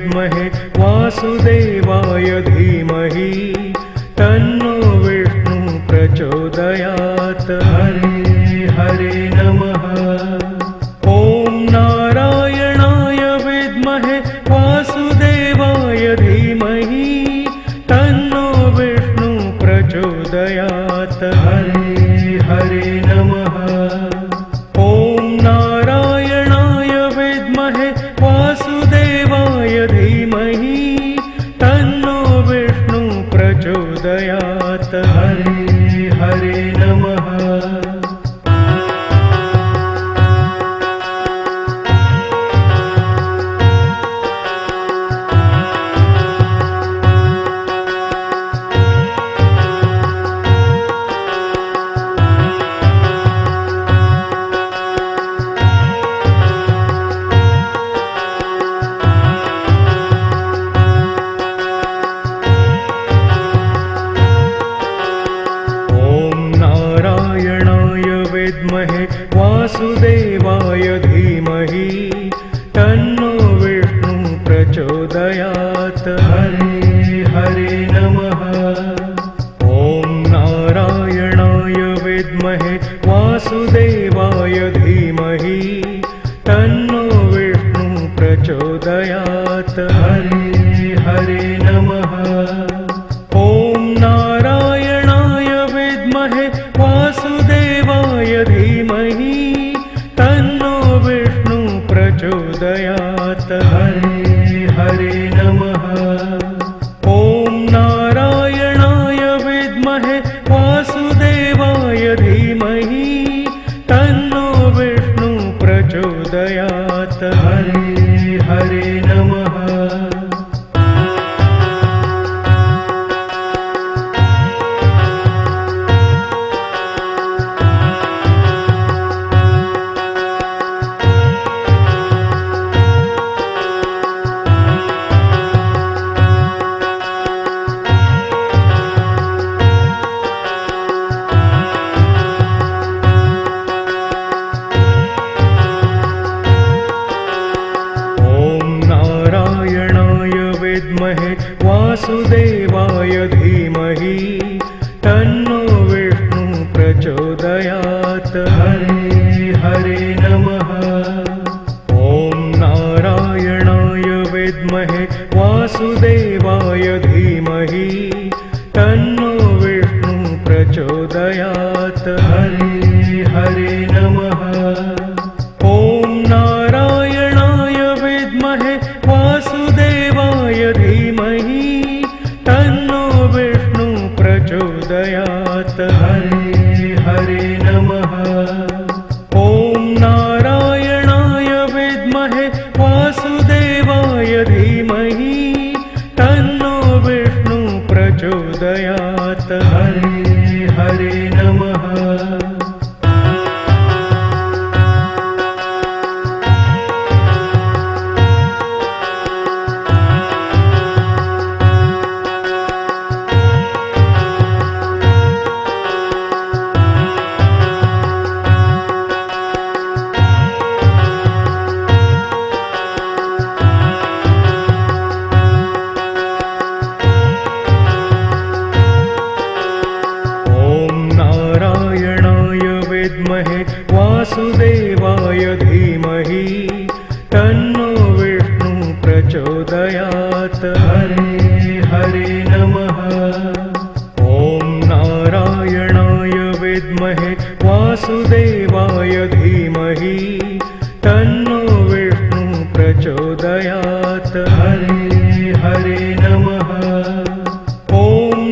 विद्महे वासुदेवाय धीमहि तन्नो विष्णु प्रचोदयात्। हरे हरे नमः। ॐ नारायणाय विद्महे वासुदेवाय धीमहि तन्नो विष्णु प्रचोदयात्। हरे हरे नमः। ॐ नारायणाय विद्महे वासुदेवाय धीमहि तन्नो विष्णु प्रचोदयात्। हरे हरे नमः। विद्महे वासुदेवाय धीमहि तन्नो विष्णु प्रचोदयात्। हरे हरे नमः। ॐ नारायणाय विद्महे वासुदेवाय धीमहि तन्नो विष्णु प्रचोदयात्। हरे हरे नमः। ॐ नारायणाय विद्महे वासुदेवाय धीमहि तन्नो विष्णु प्रचोदयात्। हरे हरे नमः। ॐ नारायणाय विद्महे वासुदेवाय धीमहि तन्नो विष्णु प्रचोदयात्। हरे हरे नमः। विद्महे वासुदेवाय धीमहि तन्नो विष्णु प्रचोदयात्। हरे हरे नमः। ॐ नारायणाय विद्महे वासुदेवाय धीमहि तन्नो विष्णु प्रचोदयात्। हरे हरे नमः। ॐ नारायणाय विद्महे वासुदेवाय धीमहि तन्नो विष्णु प्रचोदयात्। हरे हरे नमः। ॐ नारायणाय विद्महे वासुदेवाय धीमहि तन्नो विष्णु प्रचोदयात्। हरे हरे नमः। विद्महे वासुदेवाय धीमहि तन्नो विष्णु प्रचोदयात्। हरे हरे नमः। ॐ नारायणाय विद्महे वासुदेवाय धीमहि तन्नो विष्णु प्रचोदयात्। हरे हरे नमः। ॐ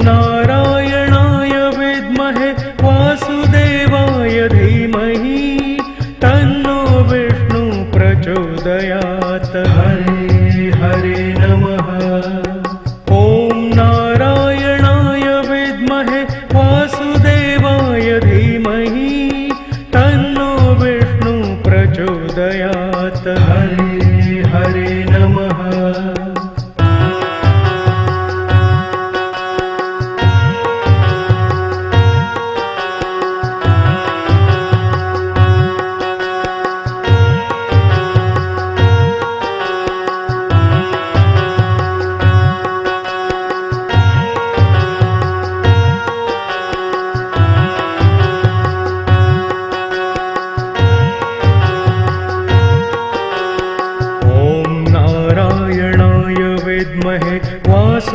नारायणाय विद्महे वासुदेवाय धीमहि तन्नो विष्णु प्रचोदयात्। हरे हरे नमः। ॐ नारायणाय विद्महे वासुदेवाय धीमहि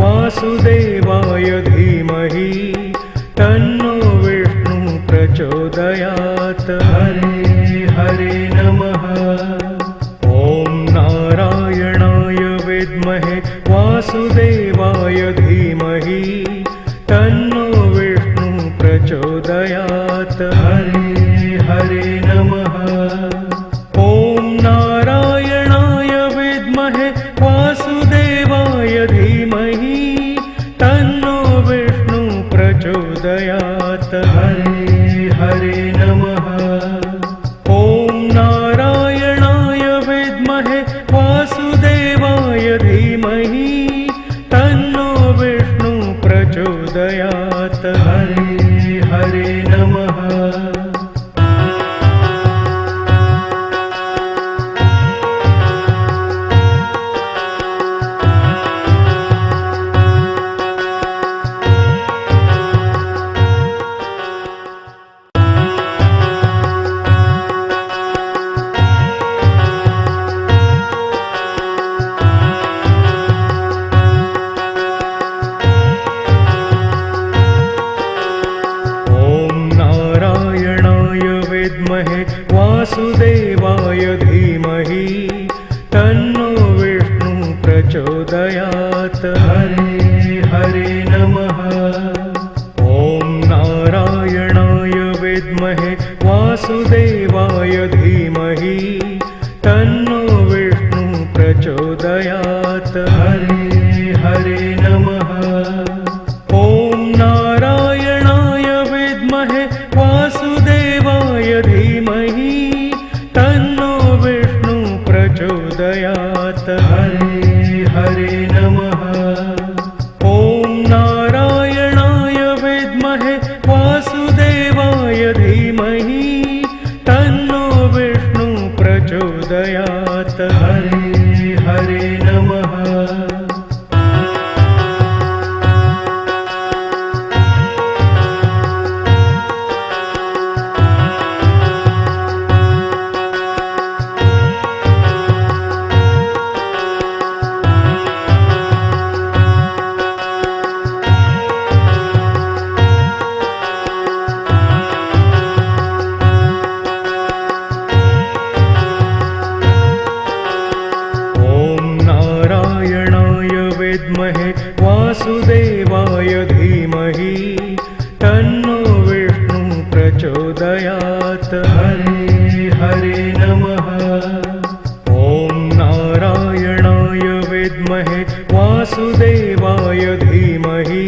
वासुदेवाय धीमहि तन्नो विष्णु प्रचोदयात्। हरे हरे नमः। ॐ नारायणाय विद्महे वासुदेवाय धीमहि तन्नो विष्णु प्रचोदयात्। हरे हरे नमः। ॐ नारायणाय विद्महे वासुदेवाय धीमहि तन्नो विष्णु प्रचोदयात्। हरे हरे नमः। ॐ नारायणाय विद्महे वासुदेवाय धीमहि तन्नो विष्णु प्रचोदयात्। हरे हरे नमः। विद्महे वासुदेवाय धीमहि तन्नो विष्णु प्रचोदयात्। हरे हरे नमः। ॐ नारायणाय विद्महे वासुदेवाय धीमहि तन्नो विष्णु प्रचोदयात्। हरे हरे नमः। ॐ नारायणाय विद्महे वासुदेवाय धीमहि तन्नो विष्णु प्रचोदयात्। हरे हरे नमः। ॐ नारायणाय विद्महे वासुदेवाय धीमहि तन्नो विष्णु प्रचोदयात्। हरे हरे नमः। विद्महे वासुदेवाय धीमहि तन्नो विष्णु प्रचोदयात्। हरे हरे नमः। ॐ नारायणाय विद्महे वासुदेवाय धीमहि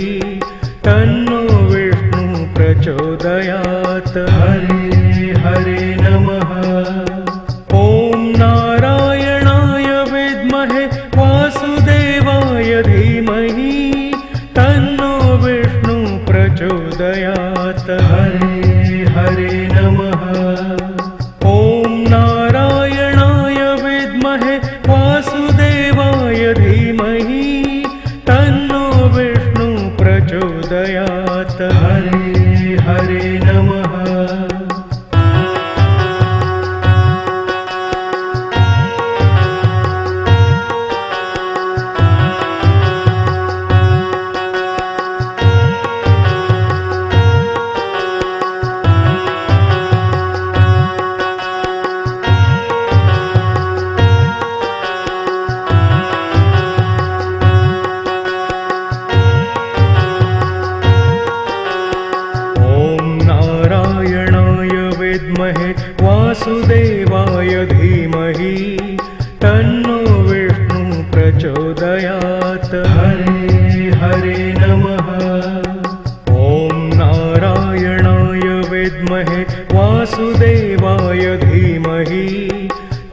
तन्नो विष्णु प्रचोदयात्। हरे हरे नमः। ॐ नारायणाय विद्महे वासुदेवाय धीमहि तन्नो विष्णु प्रचोदयात्। हरे हरे नमः। ॐ नारायणाय विद्महे वासुदेवाय धीमहि तन्नो विष्णु प्रचोदयात्। हरे हरे नमः। विद्महे वासुदेवाय धीमहि तन्नो विष्णु प्रचोदयात्। हरे हरे नमः। ॐ नारायणाय विद्महे वासुदेवाय धीमहि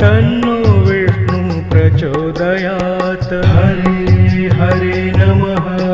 तन्नो विष्णु प्रचोदयात्। हरे हरे नमः।